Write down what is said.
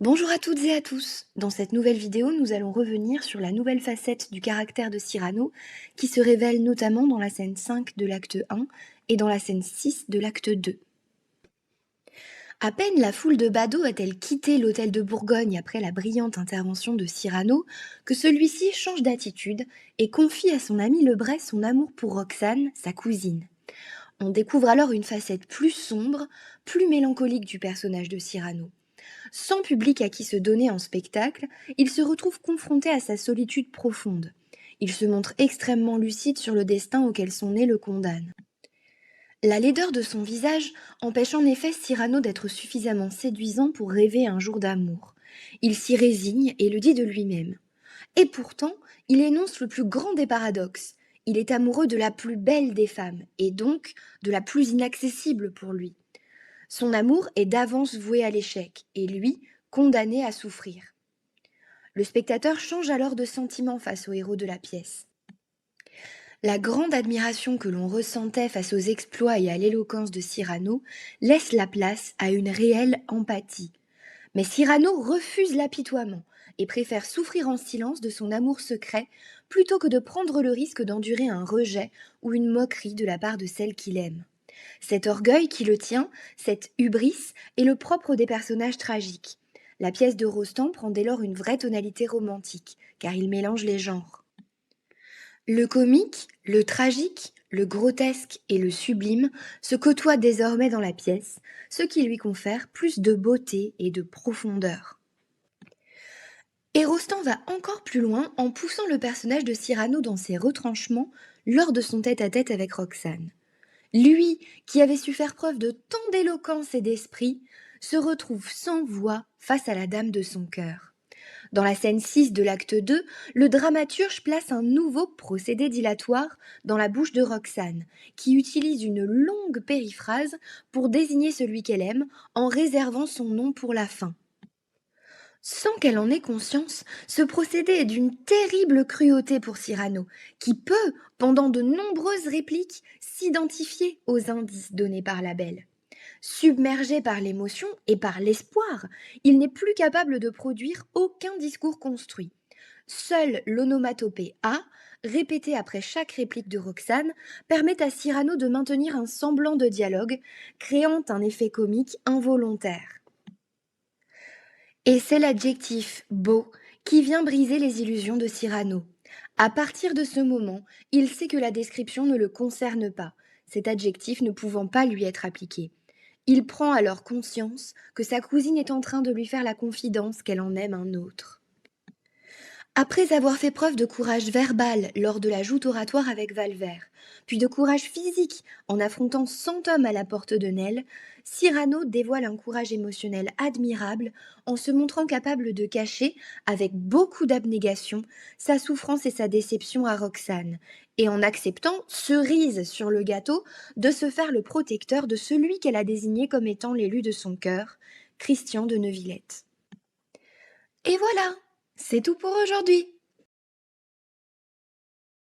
Bonjour à toutes et à tous. Dans cette nouvelle vidéo, nous allons revenir sur la nouvelle facette du caractère de Cyrano qui se révèle notamment dans la scène 5 de l'acte 1 et dans la scène 6 de l'acte 2. À peine la foule de badauds a-t-elle quitté l'hôtel de Bourgogne après la brillante intervention de Cyrano que celui-ci change d'attitude et confie à son ami Lebret son amour pour Roxane, sa cousine. On découvre alors une facette plus sombre, plus mélancolique du personnage de Cyrano. Sans public à qui se donner en spectacle, il se retrouve confronté à sa solitude profonde. Il se montre extrêmement lucide sur le destin auquel son nez le condamne. La laideur de son visage empêche en effet Cyrano d'être suffisamment séduisant pour rêver un jour d'amour. Il s'y résigne et le dit de lui-même. Et pourtant, il énonce le plus grand des paradoxes. Il est amoureux de la plus belle des femmes, et donc de la plus inaccessible pour lui. Son amour est d'avance voué à l'échec, et lui, condamné à souffrir. Le spectateur change alors de sentiment face au héros de la pièce. La grande admiration que l'on ressentait face aux exploits et à l'éloquence de Cyrano laisse la place à une réelle empathie. Mais Cyrano refuse l'apitoiement et préfère souffrir en silence de son amour secret plutôt que de prendre le risque d'endurer un rejet ou une moquerie de la part de celle qu'il aime. Cet orgueil qui le tient, cette hubris, est le propre des personnages tragiques. La pièce de Rostand prend dès lors une vraie tonalité romantique, car il mélange les genres. Le comique, le tragique, le grotesque et le sublime se côtoient désormais dans la pièce, ce qui lui confère plus de beauté et de profondeur. Et Rostand va encore plus loin en poussant le personnage de Cyrano dans ses retranchements lors de son tête-à-tête avec Roxane. Lui, qui avait su faire preuve de tant d'éloquence et d'esprit, se retrouve sans voix face à la dame de son cœur. Dans la scène 6 de l'acte 2, le dramaturge place un nouveau procédé dilatoire dans la bouche de Roxane, qui utilise une longue périphrase pour désigner celui qu'elle aime en réservant son nom pour la fin. Sans qu'elle en ait conscience, ce procédé est d'une terrible cruauté pour Cyrano, qui peut, pendant de nombreuses répliques, s'identifier aux indices donnés par la belle. Submergé par l'émotion et par l'espoir, il n'est plus capable de produire aucun discours construit. Seule l'onomatopée A, répétée après chaque réplique de Roxane, permet à Cyrano de maintenir un semblant de dialogue, créant un effet comique involontaire. Et c'est l'adjectif beau qui vient briser les illusions de Cyrano. À partir de ce moment, il sait que la description ne le concerne pas, cet adjectif ne pouvant pas lui être appliqué. Il prend alors conscience que sa cousine est en train de lui faire la confidence qu'elle en aime un autre. Après avoir fait preuve de courage verbal lors de la joute oratoire avec Valvert, puis de courage physique en affrontant 100 hommes à la porte de Nesle, Cyrano dévoile un courage émotionnel admirable en se montrant capable de cacher, avec beaucoup d'abnégation, sa souffrance et sa déception à Roxane, et en acceptant, cerise sur le gâteau, de se faire le protecteur de celui qu'elle a désigné comme étant l'élu de son cœur, Christian de Neuvillette. Et voilà, c'est tout pour aujourd'hui.